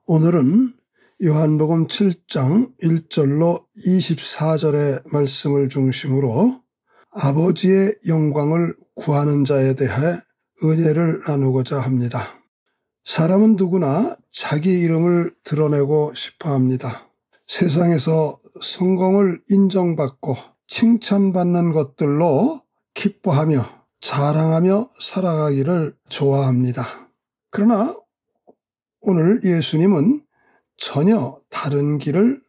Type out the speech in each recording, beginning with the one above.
오늘은 요한복음 7장 1절로 24절의 말씀을 중심으로 아버지의 영광을 구하는 자에 대해 은혜를 나누고자 합니다. 사람은 누구나 자기 이름을 드러내고 싶어 합니다. 세상에서 성공을 인정받고 칭찬받는 것들로 기뻐하며 자랑하며 살아가기를 좋아합니다. 그러나 오늘 예수님은 전혀 다른 길을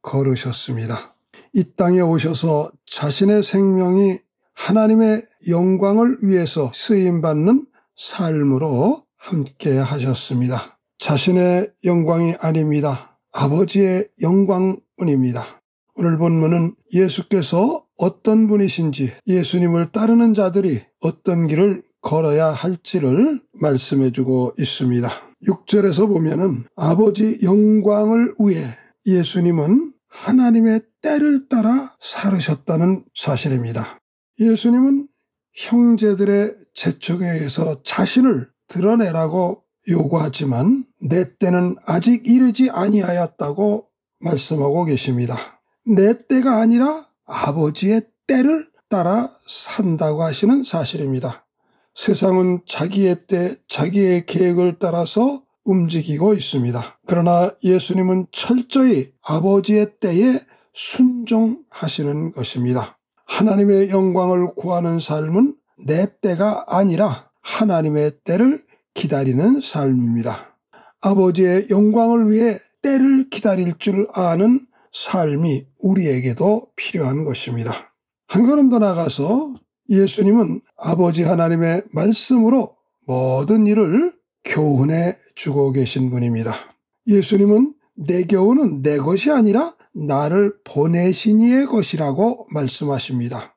걸으셨습니다. 이 땅에 오셔서 자신의 생명이 하나님의 영광을 위해서 쓰임받는 삶으로 함께 하셨습니다. 자신의 영광이 아닙니다. 아버지의 영광뿐입니다. 오늘 본문은 예수께서 어떤 분이신지, 예수님을 따르는 자들이 어떤 길을 걸어야 할지를 말씀해주고 있습니다. 6절에서 보면은 아버지 영광을 위해 예수님은 하나님의 때를 따라 살으셨다는 사실입니다. 예수님은 형제들의 재촉에 의해서 자신을 드러내라고 요구하지만 내 때는 아직 이르지 아니하였다고 말씀하고 계십니다. 내 때가 아니라 아버지의 때를 따라 산다고 하시는 사실입니다. 세상은 자기의 때, 자기의 계획을 따라서 움직이고 있습니다. 그러나 예수님은 철저히 아버지의 때에 순종하시는 것입니다. 하나님의 영광을 구하는 삶은 내 때가 아니라 하나님의 때를 기다리는 삶입니다. 아버지의 영광을 위해 때를 기다릴 줄 아는 삶이 우리에게도 필요한 것입니다. 한 걸음 더 나가서 예수님은 아버지 하나님의 말씀으로 모든 일을 교훈해 주고 계신 분입니다. 예수님은 내 교훈은 내 것이 아니라 나를 보내신 이의 것이라고 말씀하십니다.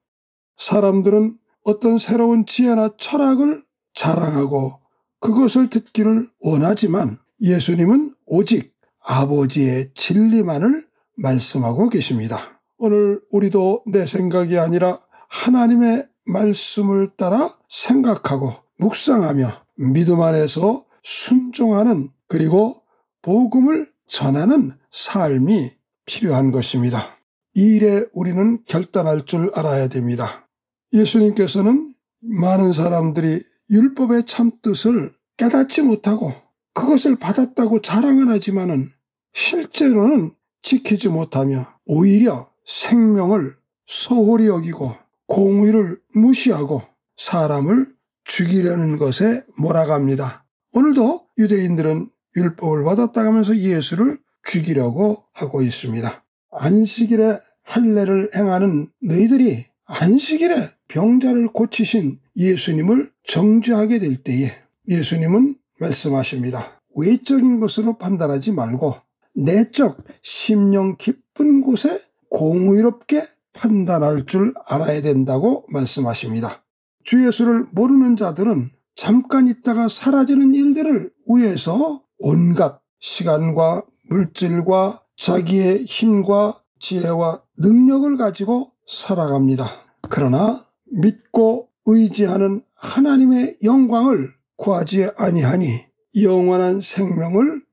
사람들은 어떤 새로운 지혜나 철학을 자랑하고 그것을 듣기를 원하지만 예수님은 오직 아버지의 진리만을 말씀하고 계십니다. 오늘 우리도 내 생각이 아니라 하나님의 말씀을 따라 생각하고 묵상하며 믿음 안에서 순종하는, 그리고 복음을 전하는 삶이 필요한 것입니다. 이 일에 우리는 결단할 줄 알아야 됩니다. 예수님께서는 많은 사람들이 율법의 참뜻을 깨닫지 못하고 그것을 받았다고 자랑은 하지만은 실제로는 지키지 못하며 오히려 생명을 소홀히 여기고 공의를 무시하고 사람을 죽이려는 것에 몰아갑니다. 오늘도 유대인들은 율법을 받았다고 하면서 예수를 죽이려고 하고 있습니다. 안식일에 할례를 행하는 너희들이 안식일에 병자를 고치신 예수님을 정죄하게 될 때에 예수님은 말씀하십니다. 외적인 것으로 판단하지 말고 내적 심령 깊은 곳에 공의롭게 판단할 줄 알아야 된다고 말씀하십니다. 주 예수를 모르는 자들은 잠깐 있다가 사라지는 일들을 위해서 온갖 시간과 물질과 자기의 힘과 지혜와 능력을 가지고 살아갑니다. 그러나 믿고 의지하는 하나님의 영광을 구하지 아니하니 영원한 생명을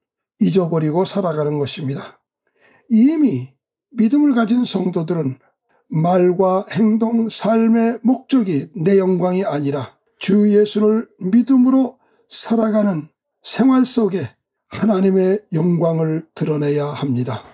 잊어버리고 살아가는 것입니다. 이미 믿음을 가진 성도들은 말과 행동, 삶의 목적이 내 영광이 아니라 주 예수를 믿음으로 살아가는 생활 속에 하나님의 영광을 드러내야 합니다.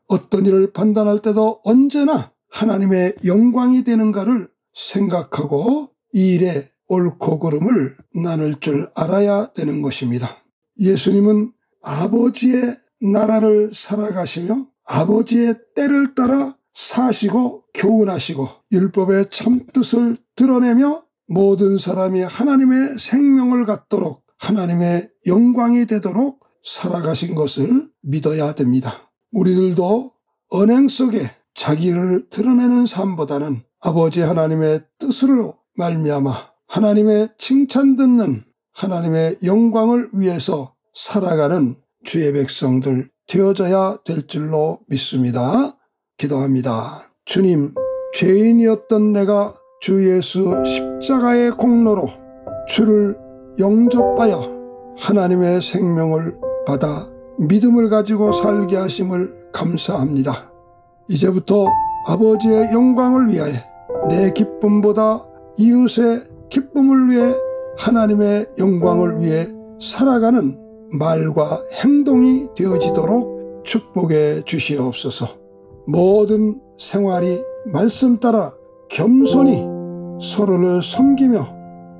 어떤 일을 판단할 때도 언제나 하나님의 영광이 되는가를 생각하고 이 일에 옳고 그름을 나눌 줄 알아야 되는 것입니다. 예수님은 아버지의 나라를 살아가시며 아버지의 때를 따라 사시고 교훈하시고 율법의 참뜻을 드러내며 모든 사람이 하나님의 생명을 갖도록 하나님의 영광이 되도록 살아가신 것을 믿어야 됩니다. 우리들도 언행 속에 자기를 드러내는 삶보다는 아버지 하나님의 뜻으로 말미암아 하나님의 칭찬 듣는 하나님의 영광을 위해서 살아가는 주의 백성들 되어져야 될 줄로 믿습니다. 기도합니다. 주님, 죄인이었던 내가 주 예수 십자가의 공로로 주를 영접하여 하나님의 생명을 받아 믿음을 가지고 살게 하심을 감사합니다. 이제부터 아버지의 영광을 위하여 내 기쁨보다 이웃의 기쁨을 위해 하나님의 영광을 위해 살아가는 말과 행동이 되어지도록 축복해 주시옵소서. 모든 생활이 말씀 따라 겸손히 서로를 섬기며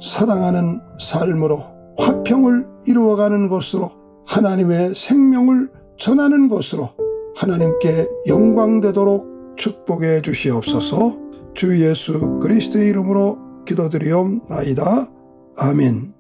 사랑하는 삶으로 화평을 이루어가는 것으로 하나님의 생명을 전하는 것으로 하나님께 영광되도록 축복해 주시옵소서. 주 예수 그리스도의 이름으로 기도드리옵나이다. 아멘.